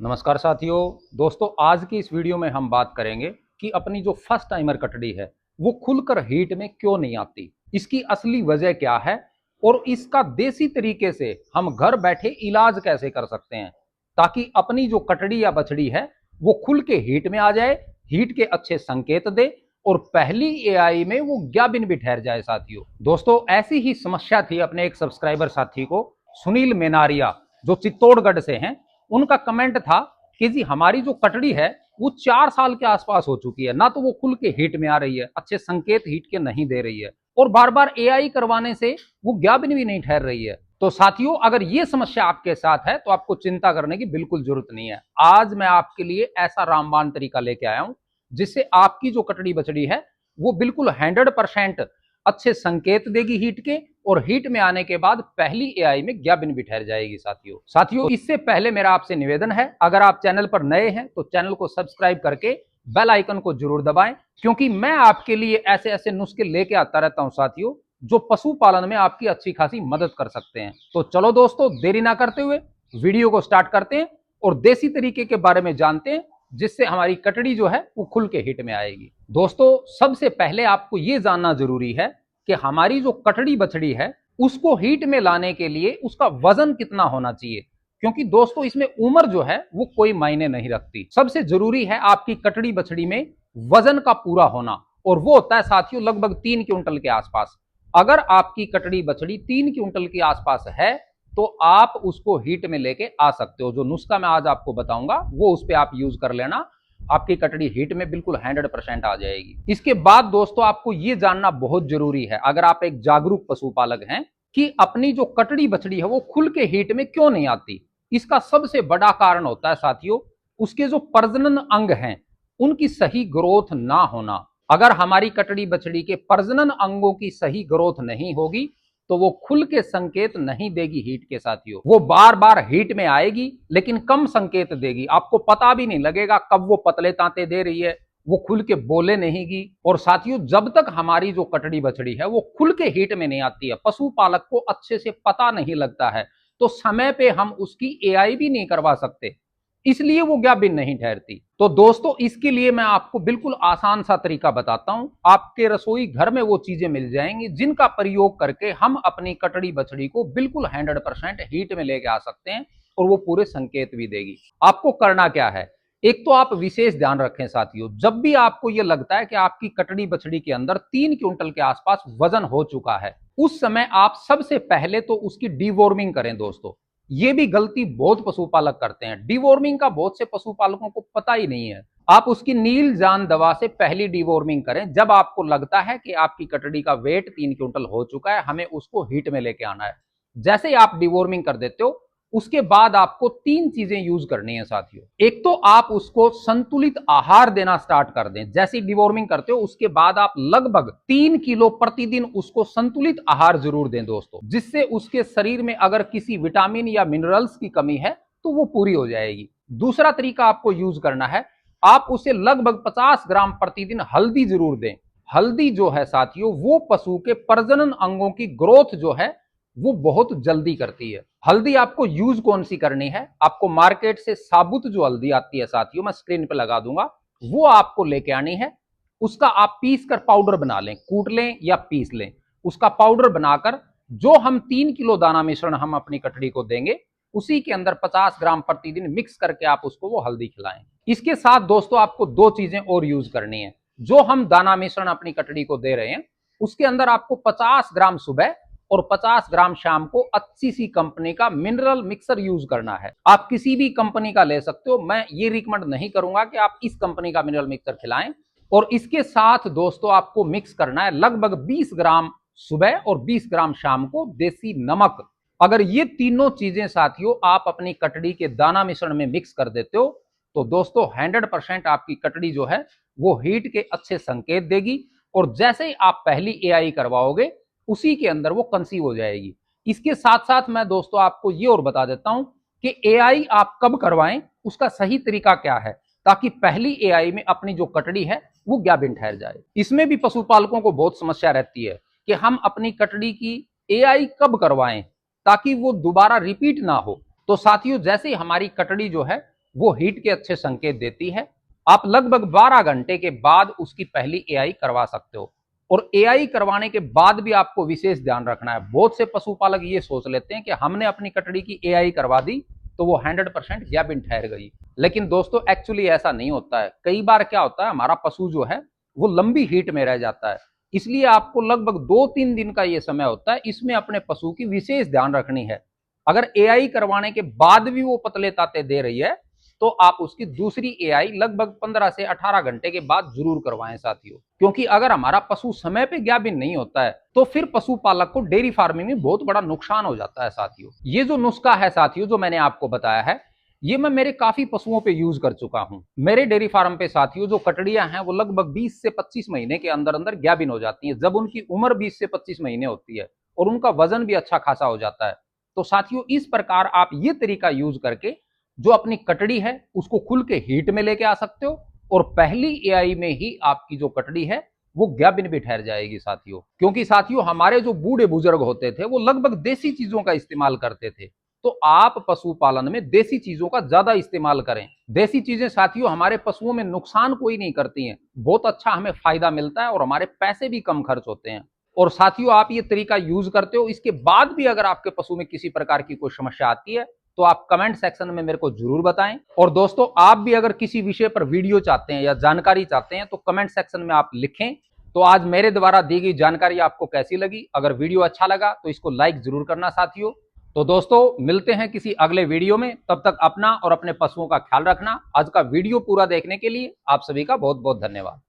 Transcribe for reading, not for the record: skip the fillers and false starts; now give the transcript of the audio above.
नमस्कार साथियों। दोस्तों, आज की इस वीडियो में हम बात करेंगे कि अपनी जो फर्स्ट टाइमर कटड़ी है वो खुलकर हीट में क्यों नहीं आती, इसकी असली वजह क्या है और इसका देसी तरीके से हम घर बैठे इलाज कैसे कर सकते हैं ताकि अपनी जो कटड़ी या बछड़ी है वो खुल के हीट में आ जाए, हीट के अच्छे संकेत दे और पहली एआई में वो ग्याबिन भी ठहर जाए। साथियों, दोस्तों, ऐसी ही समस्या थी अपने एक सब्सक्राइबर साथी को, सुनील मेनारिया, जो चित्तौड़गढ़ से हैं। उनका कमेंट था कि जी हमारी जो कटड़ी है वो 4 साल के आसपास हो चुकी है, ना तो वो खुल के हीट में आ रही है, अच्छे संकेत हीट के नहीं दे रही है और बार बार एआई करवाने से वो ग्याबिन भी नहीं ठहर रही है। तो साथियों, अगर ये समस्या आपके साथ है तो आपको चिंता करने की बिल्कुल जरूरत नहीं है। आज मैं आपके लिए ऐसा रामबाण तरीका लेके आया हूं जिससे आपकी जो कटड़ी बछड़ी है वो बिल्कुल 100% अच्छे संकेत देगी हीट के और हीट में आने के बाद पहली एआई में ग्याबिन भी ठहर जाएगी। साथियों, इससे पहले मेरा आपसे निवेदन है, अगर आप चैनल पर नए हैं तो चैनल को सब्सक्राइब करके बेल आइकन को जरूर दबाएं, क्योंकि मैं आपके लिए ऐसे ऐसे नुस्खे लेके आता रहता हूं साथियों, जो पशुपालन में आपकी अच्छी खासी मदद कर सकते हैं। तो चलो दोस्तों, देरी ना करते हुए वीडियो को स्टार्ट करते हैं और देसी तरीके के बारे में जानते हैं जिससे हमारी कटड़ी जो है वो खुल के हिट में आएगी। दोस्तों, सबसे पहले आपको यह जानना जरूरी है कि हमारी जो कटड़ी बछड़ी है उसको हीट में लाने के लिए उसका वजन कितना होना चाहिए, क्योंकि दोस्तों इसमें उम्र जो है वो कोई मायने नहीं रखती। सबसे जरूरी है आपकी कटड़ी बछड़ी में वजन का पूरा होना, और वो होता है साथियों लगभग 3 क्विंटल के आसपास। अगर आपकी कटड़ी बछड़ी 3 क्विंटल के आसपास है तो आप उसको हीट में लेके आ सकते हो। जो नुस्खा मैं आज आपको बताऊंगा वो उस पर आप यूज कर लेना, आपकी कटड़ी हीट में बिल्कुल 100% आ जाएगी। इसके बाद दोस्तों आपको ये जानना बहुत जरूरी है, अगर आप एक जागरूक पशुपालक हैं, कि अपनी जो कटड़ी बछड़ी है वो खुल के हीट में क्यों नहीं आती। इसका सबसे बड़ा कारण होता है साथियों उसके जो प्रजनन अंग हैं उनकी सही ग्रोथ ना होना। अगर हमारी कटड़ी बछड़ी के प्रजनन अंगों की सही ग्रोथ नहीं होगी तो वो खुल के संकेत नहीं देगी हीट के। साथियों, वो बार बार हीट में आएगी लेकिन कम संकेत देगी, आपको पता भी नहीं लगेगा कब वो पतले तांते दे रही है, वो खुल के बोले नहींगी। और साथियों, जब तक हमारी जो कटड़ी बछड़ी है वो खुल के हीट में नहीं आती है, पशुपालक को अच्छे से पता नहीं लगता है, तो समय पे हम उसकी एआई भी नहीं करवा सकते, इसलिए वो ग्याबिन नहीं ठहरती। तो दोस्तों, इसके लिए मैं आपको बिल्कुल आसान सा तरीका बताता हूं। आपके रसोई घर में वो चीजें मिल जाएंगी जिनका प्रयोग करके हम अपनी कटड़ी बछड़ी को बिल्कुल 100% हीट में लेके आ सकते हैं और वो पूरे संकेत भी देगी। आपको करना क्या है, एक तो आप विशेष ध्यान रखें साथियों, जब भी आपको यह लगता है कि आपकी कटड़ी बछड़ी के अंदर 3 क्विंटल के आसपास वजन हो चुका है, उस समय आप सबसे पहले तो उसकी डीवॉर्मिंग करें। दोस्तों, ये भी गलती बहुत पशुपालक करते हैं, डीवॉर्मिंग का बहुत से पशुपालकों को पता ही नहीं है। आप उसकी नील जान दवा से पहली डीवॉर्मिंग करें, जब आपको लगता है कि आपकी कटड़ी का वेट 3 क्विंटल हो चुका है, हमें उसको हीट में लेके आना है। जैसे ही आप डीवॉर्मिंग कर देते हो उसके बाद आपको 3 चीजें यूज करनी है साथियों। एक तो आप उसको संतुलित आहार देना स्टार्ट कर दें, जैसे डिवॉर्मिंग करते हो उसके बाद आप लगभग 3 किलो प्रतिदिन उसको संतुलित आहार जरूर दें दोस्तों, जिससे उसके शरीर में अगर किसी विटामिन या मिनरल्स की कमी है तो वो पूरी हो जाएगी। दूसरा तरीका आपको यूज करना है, आप उसे लगभग 50 ग्राम प्रतिदिन हल्दी जरूर दें। हल्दी जो है साथियों वो पशु के प्रजनन अंगों की ग्रोथ जो है वो बहुत जल्दी करती है। हल्दी आपको यूज कौन सी करनी है, आपको मार्केट से साबुत जो हल्दी आती है साथियों, मैं स्क्रीन पे लगा दूंगा, वो आपको लेके आनी है। उसका आप पीस कर पाउडर बना लें, कूट लें या पीस लें। उसका पाउडर बनाकर जो हम 3 किलो दाना मिश्रण हम अपनी कटड़ी को देंगे उसी के अंदर 50 ग्राम प्रतिदिन मिक्स करके आप उसको वो हल्दी खिलाएं। इसके साथ दोस्तों आपको 2 चीजें और यूज करनी है। जो हम दाना मिश्रण अपनी कटड़ी को दे रहे हैं उसके अंदर आपको 50 ग्राम सुबह और 50 ग्राम शाम को अच्छी सी कंपनी का मिनरल मिक्सर यूज करना है। आप किसी भी कंपनी का ले सकते हो, मैं ये रिकमेंड नहीं करूंगा कि आप इस कंपनी का मिनरल मिक्सर खिलाएं। और इसके साथ दोस्तों आपको मिक्स करना है लगभग 20 ग्राम सुबह और 20 ग्राम शाम को देसी नमक। अगर ये तीनों चीजें साथियों आप अपनी कटड़ी के दाना मिश्रण में मिक्स कर देते हो तो दोस्तों 100% आपकी कटड़ी जो है वो हीट के अच्छे संकेत देगी और जैसे ही आप पहली एआई करवाओगे उसी के अंदर वो कंसीव हो जाएगी। इसके साथ साथ मैं दोस्तों आपको ये और बता देता हूं कि एआई आप कब करवाएं, उसका सही तरीका क्या है, ताकि पहली एआई में अपनी जो कटड़ी है वो ग्याबिन ठहर जाए। इसमें भी पशुपालकों को बहुत समस्या रहती है कि हम अपनी कटड़ी की एआई कब करवाएं ताकि वो दोबारा रिपीट ना हो। तो साथियों, जैसे हमारी कटड़ी जो है वो हीट के अच्छे संकेत देती है। आप लगभग 12 घंटे के बाद उसकी पहली एआई करवा सकते हो। और एआई करवाने के बाद भी आपको विशेष ध्यान रखना है। बहुत से पशुपालक ये सोच लेते हैं कि हमने अपनी कटड़ी की एआई करवा दी तो वो 100% गाभिन ठहर गई। लेकिन दोस्तों एक्चुअली ऐसा नहीं होता है। कई बार क्या होता है, हमारा पशु जो है वो लंबी हीट में रह जाता है। इसलिए आपको लगभग 2-3 दिन का ये समय होता है, इसमें अपने पशु की विशेष ध्यान रखनी है। अगर एआई करवाने के बाद भी वो पतले ताते दे रही है तो आप उसकी दूसरी एआई लगभग 15 से 18 घंटे के बाद जरूर करवाएं साथियों। क्योंकि अगर हमारा पशु समय पे गाभिन नहीं होता है तो फिर पशुपालक को डेयरी फार्मिंग में बहुत बड़ा नुकसान हो जाता है साथियों। ये जो नुस्खा है साथियों जो मैंने आपको बताया है, ये मैं मेरे काफी पशुओं पे यूज कर चुका हूं। मेरे डेयरी फार्म पे साथियों जो कटड़ियां हैं वो लगभग 20 से 25 महीने के अंदर अंदर गाभिन हो जाती हैं, जब उनकी उम्र 20 से 25 महीने होती है और उनका वजन भी अच्छा खासा हो जाता है। तो साथियों इस प्रकार आप ये तरीका यूज करके जो अपनी कटड़ी है उसको खुल के हीट में लेके आ सकते हो और पहली एआई में ही आपकी जो कटड़ी है वो गाभिन भी ठहर जाएगी साथियों। क्योंकि साथियों हमारे जो बूढ़े बुजुर्ग होते थे वो लगभग देसी चीजों का इस्तेमाल करते थे। तो आप पशुपालन में देसी चीजों का ज्यादा इस्तेमाल करें। देसी चीजें साथियों हमारे पशुओं में नुकसान कोई नहीं करती हैं, बहुत अच्छा हमें फायदा मिलता है और हमारे पैसे भी कम खर्च होते हैं। और साथियों आप ये तरीका यूज करते हो, इसके बाद भी अगर आपके पशु में किसी प्रकार की कोई समस्या आती है तो आप कमेंट सेक्शन में मेरे को जरूर बताएं। और दोस्तों आप भी अगर किसी विषय पर वीडियो चाहते हैं या जानकारी चाहते हैं तो कमेंट सेक्शन में आप लिखें। तो आज मेरे द्वारा दी गई जानकारी आपको कैसी लगी? अगर वीडियो अच्छा लगा तो इसको लाइक जरूर करना साथियों। तो दोस्तों मिलते हैं किसी अगले वीडियो में, तब तक अपना और अपने पशुओं का ख्याल रखना। आज का वीडियो पूरा देखने के लिए आप सभी का बहुत बहुत धन्यवाद।